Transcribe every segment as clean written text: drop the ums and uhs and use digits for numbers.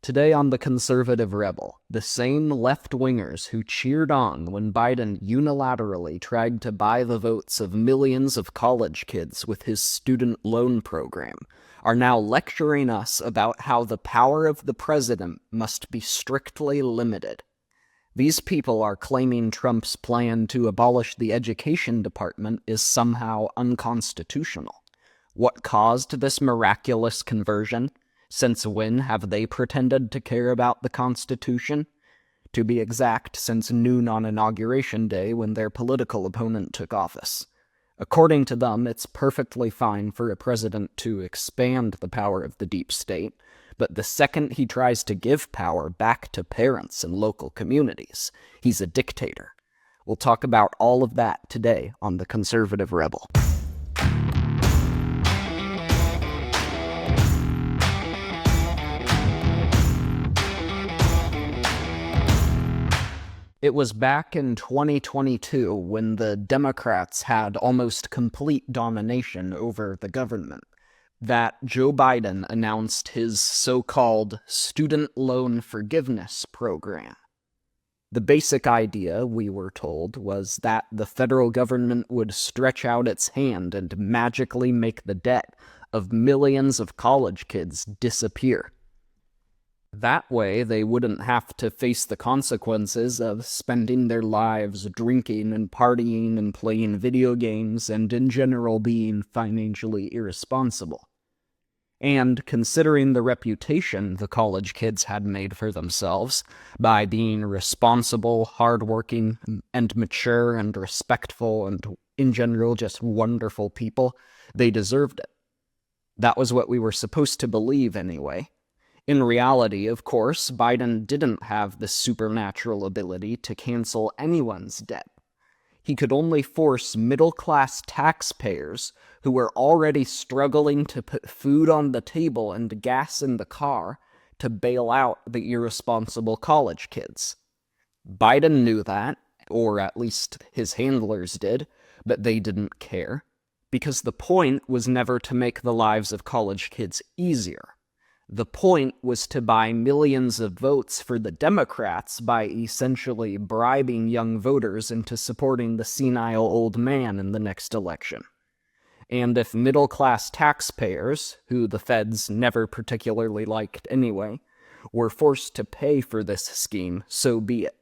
Today on The Conservative Rebel, the same left-wingers who cheered on when Biden unilaterally tried to buy the votes of millions of college kids with his student loan program are now lecturing us about how the power of the president must be strictly limited. These people are claiming Trump's plan to abolish the education department is somehow unconstitutional. What caused this miraculous conversion? Since when have they pretended to care about the Constitution? To be exact, since noon on Inauguration Day when their political opponent took office. According to them, it's perfectly fine for a president to expand the power of the deep state, but the second he tries to give power back to parents and local communities, he's a dictator. We'll talk about all of that today on The Conservative Rebel. It was back in 2022 when the Democrats had almost complete domination over the government that Joe Biden announced his so-called student loan forgiveness program. The basic idea, we were told, was that the federal government would stretch out its hand and magically make the debt of millions of college kids disappear. That way, they wouldn't have to face the consequences of spending their lives drinking and partying and playing video games and in general being financially irresponsible. And considering the reputation the college kids had made for themselves by being responsible, hardworking, and mature and respectful and in general just wonderful people, they deserved it. That was what we were supposed to believe anyway. In reality, of course, Biden didn't have the supernatural ability to cancel anyone's debt. He could only force middle-class taxpayers who were already struggling to put food on the table and gas in the car to bail out the irresponsible college kids. Biden knew that, or at least his handlers did, but they didn't care, because the point was never to make the lives of college kids easier. The point was to buy millions of votes for the Democrats by essentially bribing young voters into supporting the senile old man in the next election. And if middle-class taxpayers, who the feds never particularly liked anyway, were forced to pay for this scheme, so be it.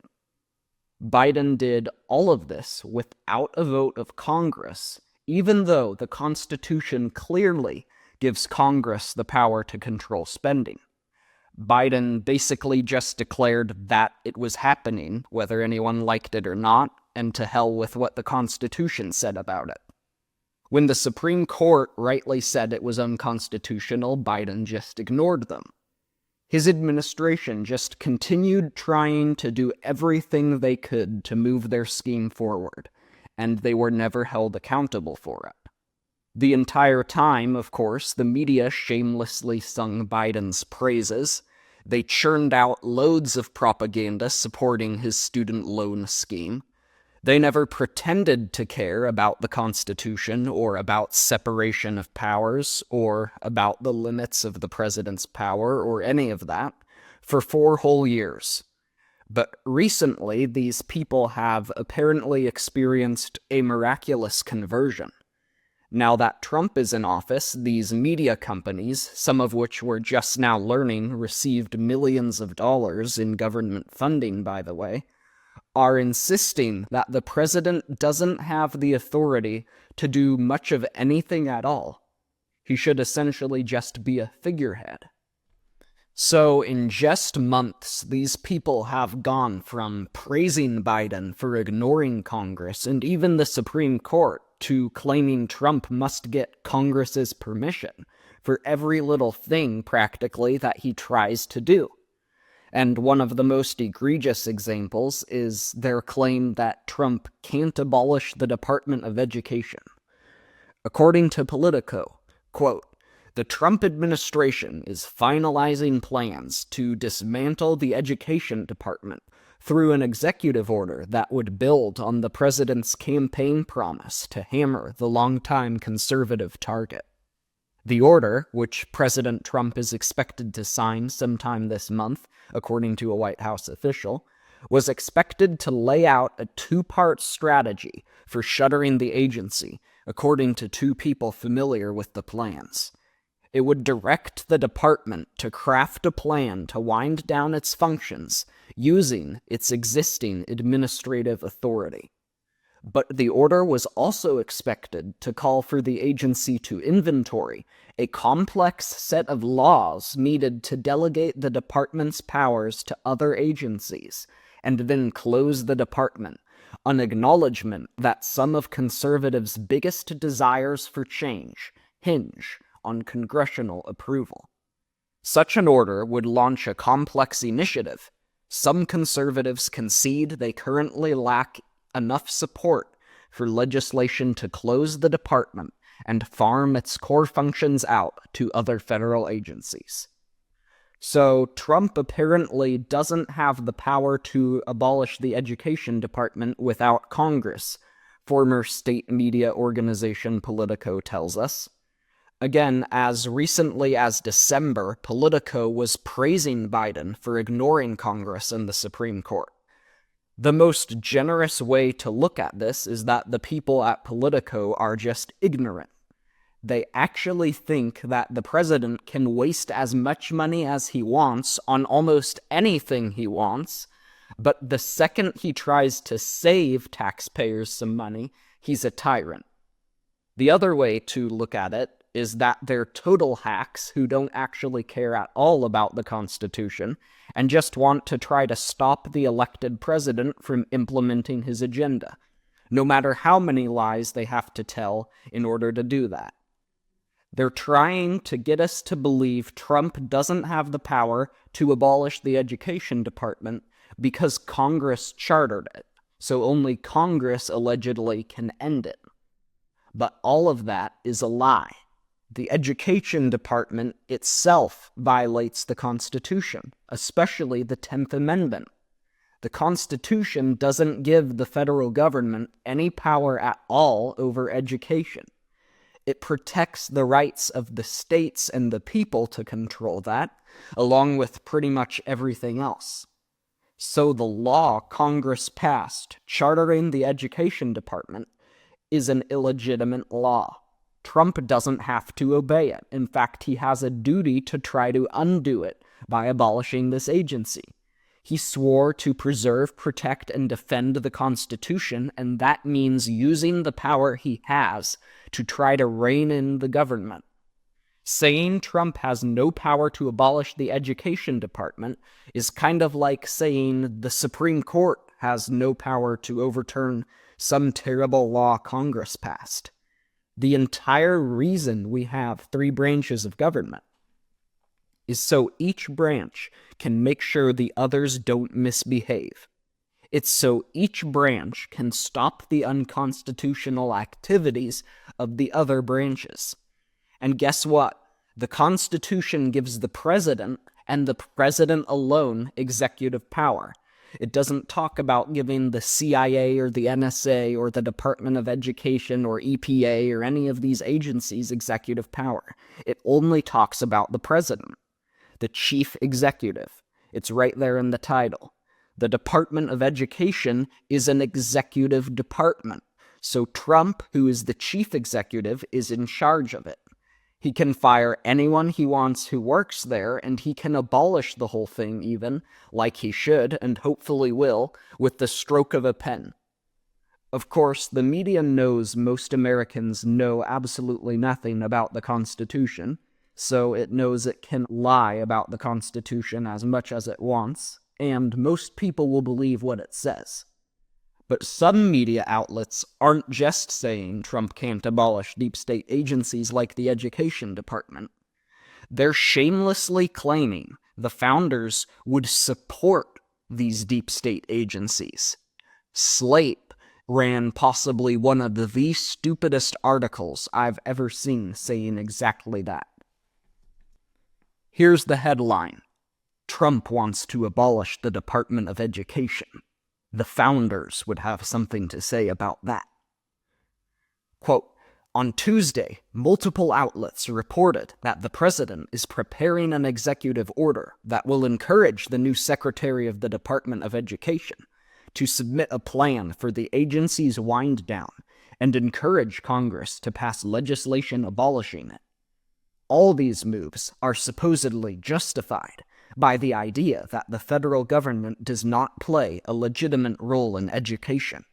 Biden did all of this without a vote of Congress, even though the Constitution clearly gives Congress the power to control spending. Biden basically just declared that it was happening, whether anyone liked it or not, and to hell with what the Constitution said about it. When the Supreme Court rightly said it was unconstitutional, Biden just ignored them. His administration just continued trying to do everything they could to move their scheme forward, and they were never held accountable for it. The entire time, of course, the media shamelessly sung Biden's praises. They churned out loads of propaganda supporting his student loan scheme. They never pretended to care about the Constitution or about separation of powers or about the limits of the president's power or any of that for 4 whole years. But recently, these people have apparently experienced a miraculous conversion. Now that Trump is in office, these media companies, some of which we're just now learning received millions of dollars in government funding, by the way, are insisting that the president doesn't have the authority to do much of anything at all. He should essentially just be a figurehead. So in just months, these people have gone from praising Biden for ignoring Congress and even the Supreme Court to claiming Trump must get Congress's permission for every little thing, practically, that he tries to do. And one of the most egregious examples is their claim that Trump can't abolish the Department of Education. According to Politico, quote, "The Trump administration is finalizing plans to dismantle the education department through an executive order that would build on the president's campaign promise to hammer the longtime conservative target." The order, which President Trump is expected to sign sometime this month, according to a White House official, was expected to lay out a two-part strategy for shuttering the agency, according to two people familiar with the plans. It would direct the department to craft a plan to wind down its functions using its existing administrative authority. But the order was also expected to call for the agency to inventory a complex set of laws needed to delegate the department's powers to other agencies, and then close the department, an acknowledgement that some of conservatives' biggest desires for change hinge on congressional approval. Such an order would launch a complex initiative. Some conservatives concede they currently lack enough support for legislation to close the department and farm its core functions out to other federal agencies. So Trump apparently doesn't have the power to abolish the education department without Congress, former state media organization Politico tells us. Again, as recently as December, Politico was praising Biden for ignoring Congress and the Supreme Court. The most generous way to look at this is that the people at Politico are just ignorant. They actually think that the president can waste as much money as he wants on almost anything he wants, but the second he tries to save taxpayers some money, he's a tyrant. The other way to look at it is that they're total hacks who don't actually care at all about the Constitution and just want to try to stop the elected president from implementing his agenda, no matter how many lies they have to tell in order to do that. They're trying to get us to believe Trump doesn't have the power to abolish the education department because Congress chartered it, so only Congress allegedly can end it. But all of that is a lie. The education department itself violates the Constitution, especially the 10th Amendment. The Constitution doesn't give the federal government any power at all over education. It protects the rights of the states and the people to control that, along with pretty much everything else. So the law Congress passed, chartering the education department, is an illegitimate law. Trump doesn't have to obey it. In fact, he has a duty to try to undo it by abolishing this agency. He swore to preserve, protect, and defend the Constitution, and that means using the power he has to try to rein in the government. Saying Trump has no power to abolish the education department is kind of like saying the Supreme Court has no power to overturn some terrible law Congress passed. The entire reason we have three branches of government is so each branch can make sure the others don't misbehave. It's so each branch can stop the unconstitutional activities of the other branches. And guess what? The Constitution gives the president, and the president alone, executive power. It doesn't talk about giving the CIA or the NSA or the Department of Education or EPA or any of these agencies executive power. It only talks about the president, the chief executive. It's right there in the title. The Department of Education is an executive department. So Trump, who is the chief executive, is in charge of it. He can fire anyone he wants who works there, and he can abolish the whole thing even, like he should, and hopefully will, with the stroke of a pen. Of course, the media knows most Americans know absolutely nothing about the Constitution, so it knows it can lie about the Constitution as much as it wants, and most people will believe what it says. But some media outlets aren't just saying Trump can't abolish deep state agencies like the education department. They're shamelessly claiming the founders would support these deep state agencies. Slate ran possibly one of the stupidest articles I've ever seen saying exactly that. Here's the headline: Trump wants to abolish the Department of Education. The founders would have something to say about that. Quote, On Tuesday, multiple outlets reported that the president is preparing an executive order that will encourage the new Secretary of the Department of Education to submit a plan for the agency's wind down and encourage Congress to pass legislation abolishing it. All these moves are supposedly justified by the idea that the federal government does not play a legitimate role in education.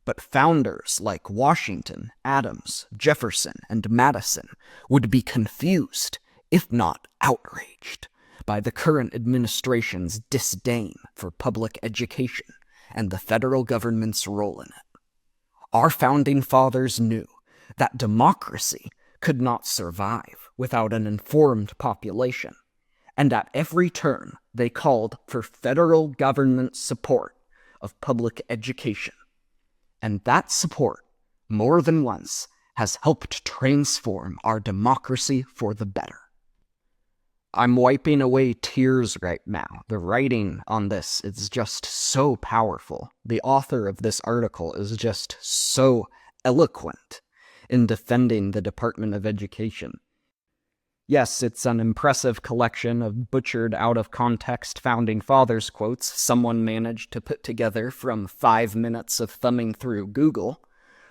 But founders like Washington, Adams, Jefferson, and Madison would be confused, if not outraged, by the current administration's disdain for public education and the federal government's role in it. Our founding fathers knew that democracy could not survive without an informed population, and at every turn they called for federal government support of public education. And that support, more than once, has helped transform our democracy for the better. I'm wiping away tears right now. The writing on this is just so powerful. The author of this article is just so eloquent in defending the Department of Education. Yes, it's an impressive collection of butchered out-of-context Founding Fathers quotes someone managed to put together from 5 minutes of thumbing through Google.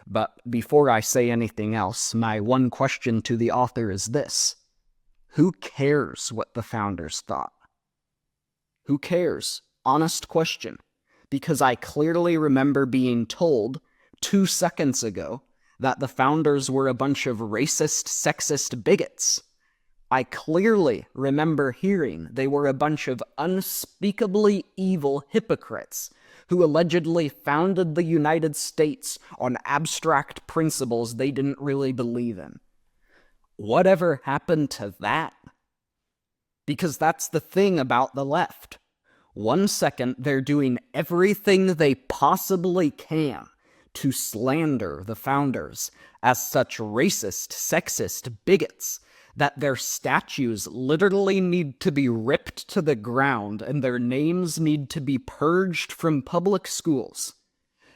But before I say anything else, my one question to the author is this. Who cares what the founders thought? Who cares? Honest question. Because I clearly remember being told 2 seconds ago that the founders were a bunch of racist, sexist bigots. I clearly remember hearing they were a bunch of unspeakably evil hypocrites who allegedly founded the United States on abstract principles they didn't really believe in. Whatever happened to that? Because that's the thing about the left. 1 second they're doing everything they possibly can to slander the founders as such racist, sexist bigots that their statues literally need to be ripped to the ground and their names need to be purged from public schools.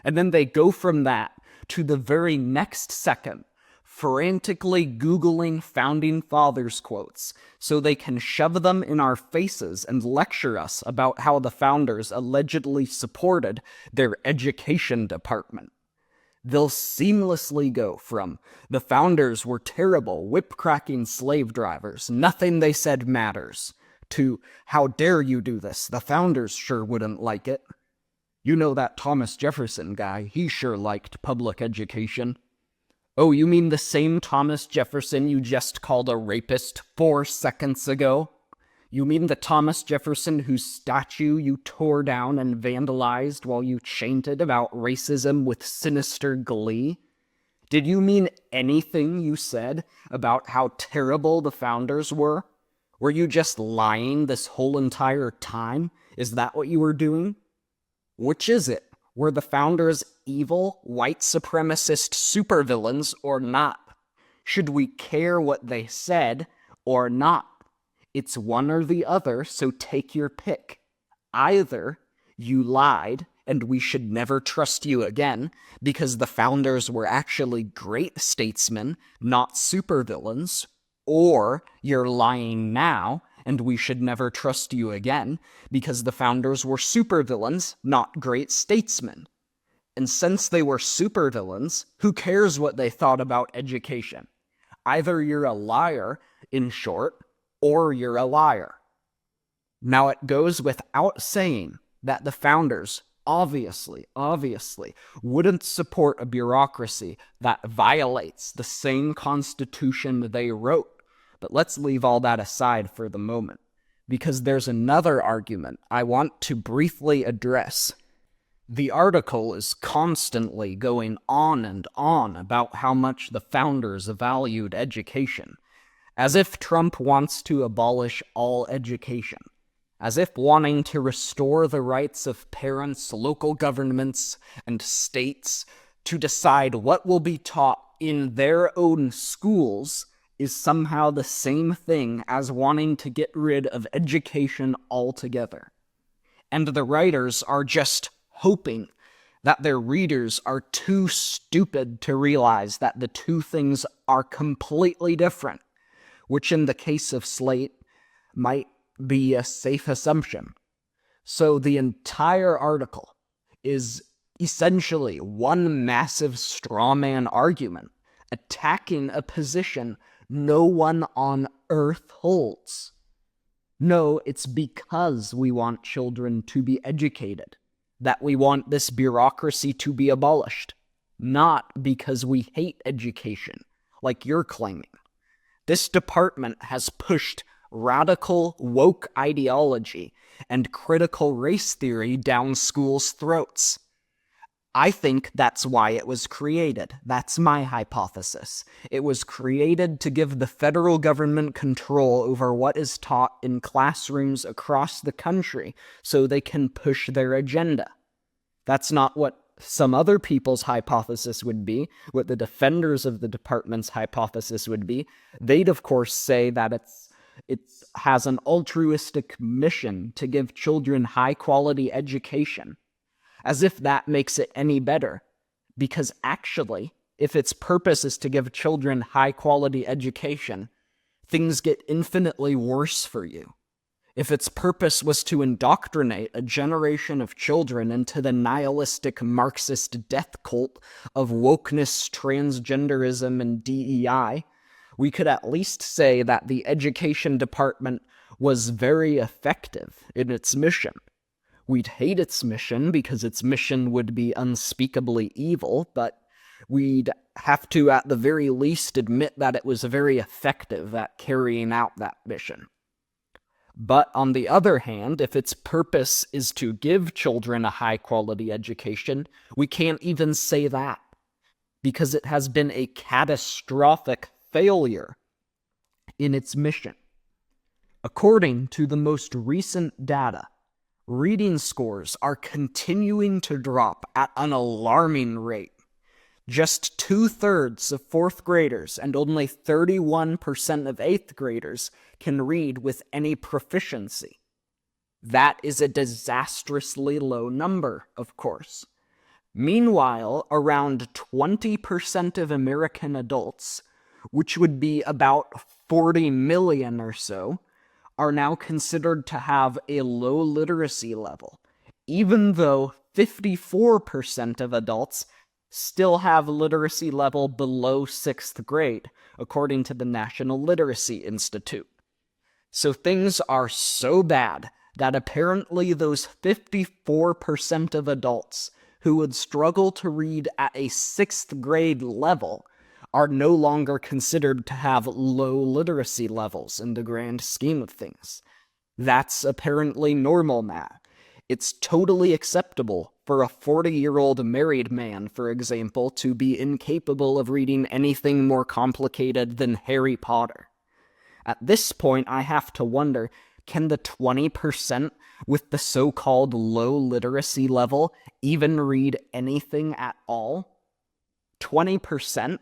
And then they go from that to the very next second, frantically Googling Founding Fathers quotes so they can shove them in our faces and lecture us about how the founders allegedly supported their education department. They'll seamlessly go from, the founders were terrible, whip-cracking slave drivers, nothing they said matters, to, how dare you do this, the founders sure wouldn't like it. You know that Thomas Jefferson guy, he sure liked public education. Oh, you mean the same Thomas Jefferson you just called a rapist 4 seconds ago? You mean the Thomas Jefferson whose statue you tore down and vandalized while you chanted about racism with sinister glee? Did you mean anything you said about how terrible the founders were? Were you just lying this whole entire time? Is that what you were doing? Which is it? Were the founders evil, white supremacist supervillains or not? Should we care what they said or not? It's one or the other, so take your pick. Either you lied, and we should never trust you again, because the founders were actually great statesmen, not supervillains, or you're lying now, and we should never trust you again, because the founders were supervillains, not great statesmen. And since they were supervillains, who cares what they thought about education? Either you're a liar, in short, or you're a liar. Now it goes without saying that the founders obviously wouldn't support a bureaucracy that violates the same constitution they wrote. But let's leave all that aside for the moment, because there's another argument I want to briefly address. The article is constantly going on and on about how much the founders valued education, as if Trump wants to abolish all education, as if wanting to restore the rights of parents, local governments, and states to decide what will be taught in their own schools is somehow the same thing as wanting to get rid of education altogether. And the writers are just hoping that their readers are too stupid to realize that the two things are completely different, which in the case of Slate might be a safe assumption. So the entire article is essentially one massive straw man argument attacking a position no one on earth holds. No, it's because we want children to be educated that we want this bureaucracy to be abolished, not because we hate education, like you're claiming. This department has pushed radical woke ideology and critical race theory down schools' throats. I think that's why it was created. That's my hypothesis. It was created to give the federal government control over what is taught in classrooms across the country so they can push their agenda. That's not what some other people's hypothesis would be, what the defenders of the department's hypothesis would be. They'd, of course, say that it has an altruistic mission to give children high-quality education, as if that makes it any better. Because actually, if its purpose is to give children high-quality education, things get infinitely worse for you. If its purpose was to indoctrinate a generation of children into the nihilistic Marxist death cult of wokeness, transgenderism, and DEI, we could at least say that the education department was very effective in its mission. We'd hate its mission because its mission would be unspeakably evil, but we'd have to at the very least admit that it was very effective at carrying out that mission. But on the other hand, if its purpose is to give children a high-quality education, we can't even say that, because it has been a catastrophic failure in its mission. According to the most recent data, reading scores are continuing to drop at an alarming rate. Just 2/3 of 4th graders and only 31% of 8th graders can read with any proficiency. That is a disastrously low number, of course. Meanwhile, around 20% of American adults, which would be about 40 million or so, are now considered to have a low literacy level, even though 54% of adults still have a literacy level below 6th grade, according to the National Literacy Institute. So things are so bad that apparently those 54% of adults who would struggle to read at a 6th grade level are no longer considered to have low literacy levels in the grand scheme of things. That's apparently normal now. It's totally acceptable for a 40-year-old married man, for example, to be incapable of reading anything more complicated than Harry Potter. At this point, I have to wonder, can the 20% with the so-called low literacy level even read anything at all? 20%?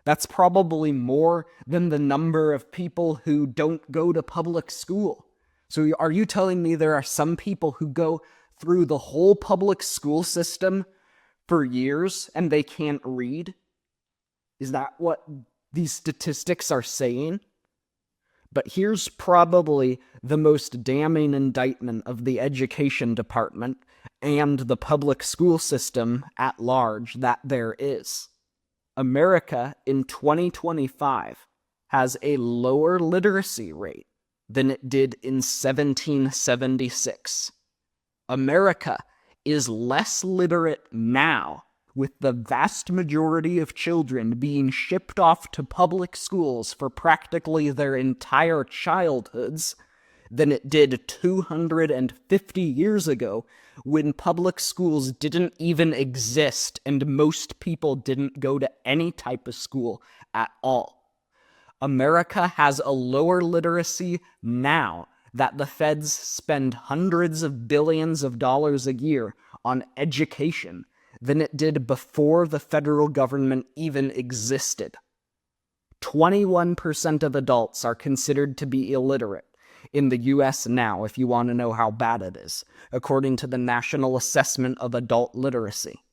That's probably more than the number of people who don't go to public school. So are you telling me there are some people who go through the whole public school system for years and they can't read? Is that what these statistics are saying? But here's probably the most damning indictment of the education department and the public school system at large that there is. America in 2025 has a lower literacy rate than it did in 1776. America is less literate now, with the vast majority of children being shipped off to public schools for practically their entire childhoods, than it did 250 years ago, when public schools didn't even exist and most people didn't go to any type of school at all. America has a lower literacy now that the feds spend hundreds of billions of dollars a year on education than it did before the federal government even existed. 21% of adults are considered to be illiterate in the US now, if you want to know how bad it is, according to the National Assessment of Adult Literacy. 21%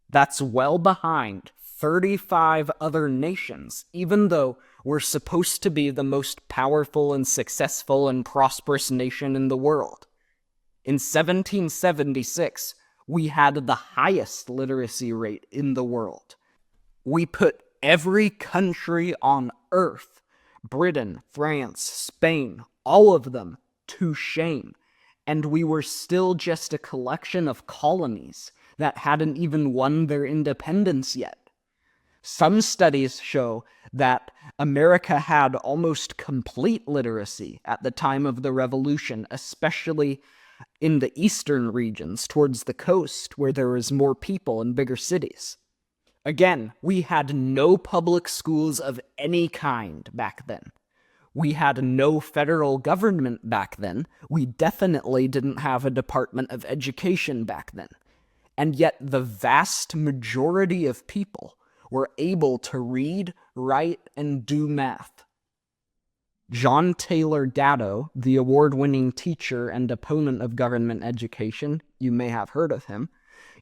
That's well behind 35 other nations, even though we're supposed to be the most powerful and successful and prosperous nation in the world. In 1776, we had the highest literacy rate in the world. We put every country on earth, Britain, France, Spain, all of them, to shame. And we were still just a collection of colonies that hadn't even won their independence yet. Some studies show that America had almost complete literacy at the time of the Revolution, especially in the eastern regions towards the coast where there was more people and bigger cities. Again, we had no public schools of any kind back then. We had no federal government back then. We definitely didn't have a Department of Education back then. And yet the vast majority of people were able to read, write, and do math. John Taylor Gatto, the award-winning teacher and opponent of government education, you may have heard of him,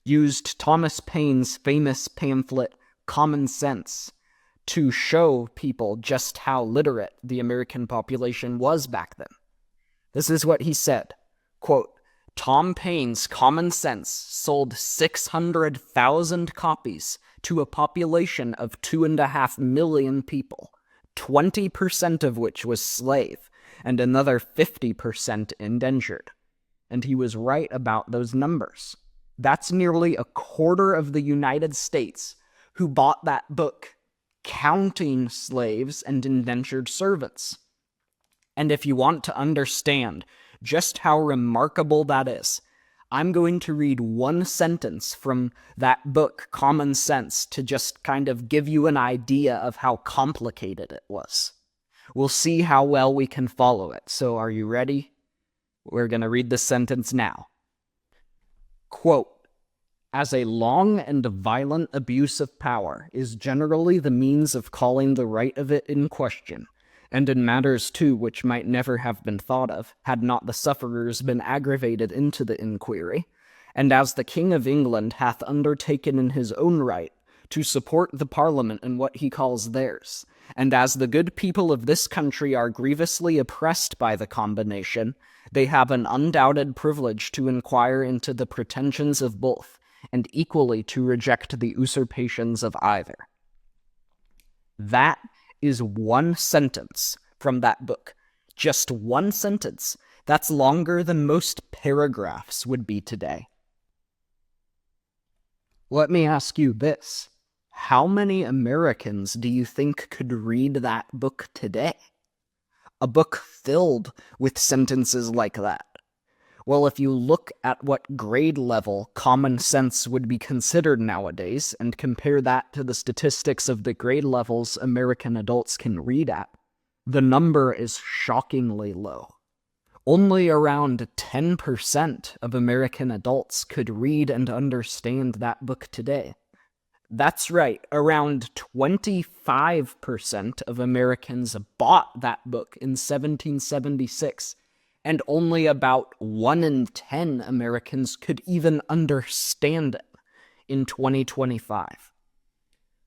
used Thomas Paine's famous pamphlet, Common Sense, to show people just how literate the American population was back then. This is what he said, quote, Tom Paine's Common Sense sold 600,000 copies to a population of 2.5 million people, 20% of which was slave, and another 50% indentured. And he was right about those numbers. That's nearly a quarter of the United States who bought that book, counting slaves and indentured servants. And if you want to understand just how remarkable that is, I'm going to read one sentence from that book, Common Sense, to just kind of give you an idea of how complicated it was. We'll see how well we can follow it. So are you ready? We're going to read the sentence now. Quote, as a long and violent abuse of power is generally the means of calling the right of it in question, and in matters too which might never have been thought of, had not the sufferers been aggravated into the inquiry, and as the King of England hath undertaken in his own right to support the Parliament in what he calls theirs, and as the good people of this country are grievously oppressed by the combination, they have an undoubted privilege to inquire into the pretensions of both, and equally to reject the usurpations of either. That is one sentence from that book. Just one sentence. That's longer than most paragraphs would be today. Let me ask you this. How many Americans do you think could read that book today? A book filled with sentences like that. Well, if you look at what grade level Common Sense would be considered nowadays and compare that to the statistics of the grade levels American adults can read at, the number is shockingly low. Only around 10% of American adults could read and understand that book today. That's right, around 25% of Americans bought that book in 1776, and only about 1 in 10 Americans could even understand it in 2025.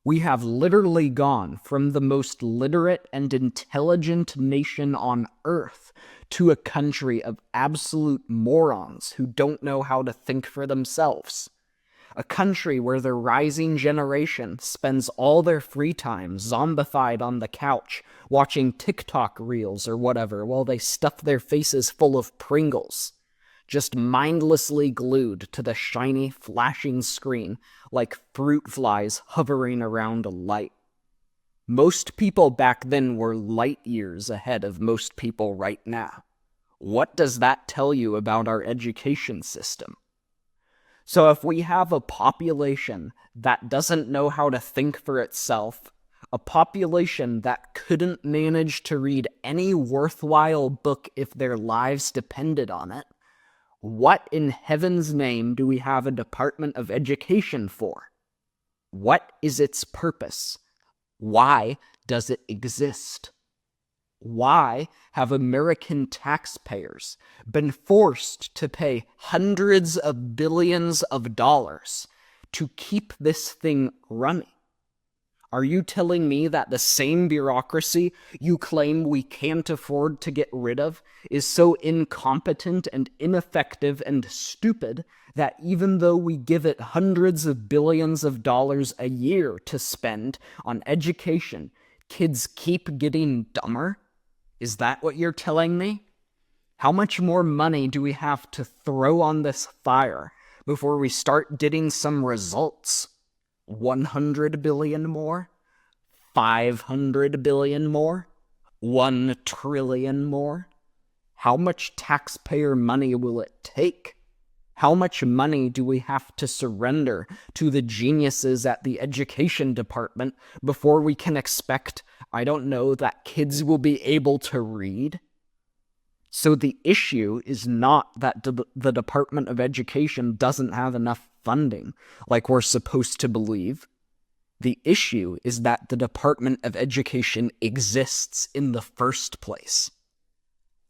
We have literally gone from the most literate and intelligent nation on earth to a country of absolute morons who don't know how to think for themselves. A country where the rising generation spends all their free time zombified on the couch, watching TikTok reels or whatever while they stuff their faces full of Pringles, just mindlessly glued to the shiny, flashing screen like fruit flies hovering around a light. Most people back then were light years ahead of most people right now. What does that tell you about our education system? So if we have a population that doesn't know how to think for itself, a population that couldn't manage to read any worthwhile book if their lives depended on it, what in heaven's name do we have a Department of Education for? What is its purpose? Why does it exist? Why have American taxpayers been forced to pay hundreds of billions of dollars to keep this thing running? Are you telling me that the same bureaucracy you claim we can't afford to get rid of is so incompetent and ineffective and stupid that even though we give it hundreds of billions of dollars a year to spend on education, kids keep getting dumber? Is that what you're telling me? How much more money do we have to throw on this fire before we start getting some results? 100 billion more? 500 billion more? 1 trillion more? How much taxpayer money will it take? How much money do we have to surrender to the geniuses at the education department before we can expect, I don't know, that kids will be able to read? So the issue is not that the Department of Education doesn't have enough funding, like we're supposed to believe. The issue is that the Department of Education exists in the first place.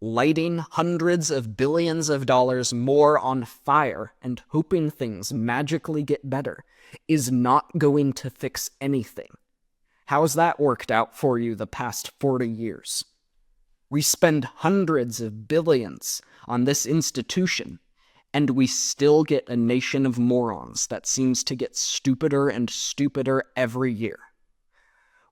Lighting hundreds of billions of dollars more on fire and hoping things magically get better is not going to fix anything. How's that worked out for you the past 40 years? We spend hundreds of billions on this institution, and we still get a nation of morons that seems to get stupider and stupider every year.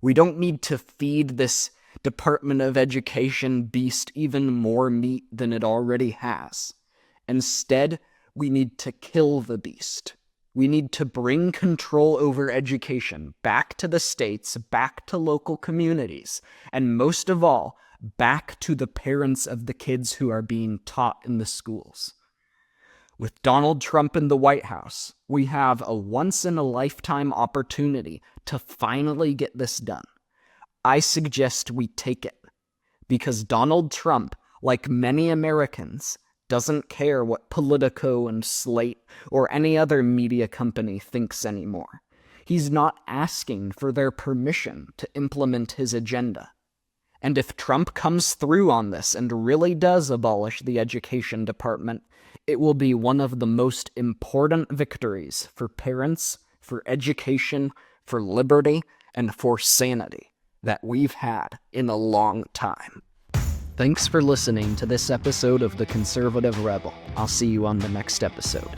We don't need to feed this Department of Education beast even more meat than it already has. Instead, we need to kill the beast. We need to bring control over education back to the states, back to local communities, and most of all, back to the parents of the kids who are being taught in the schools. With Donald Trump in the White House, we have a once-in-a-lifetime opportunity to finally get this done. I suggest we take it, because Donald Trump, like many Americans, doesn't care what Politico and Slate or any other media company thinks anymore. He's not asking for their permission to implement his agenda. And if Trump comes through on this and really does abolish the education department, it will be one of the most important victories for parents, for education, for liberty, and for sanity that we've had in a long time. Thanks for listening to this episode of The Conservative Rebel. I'll see you on the next episode.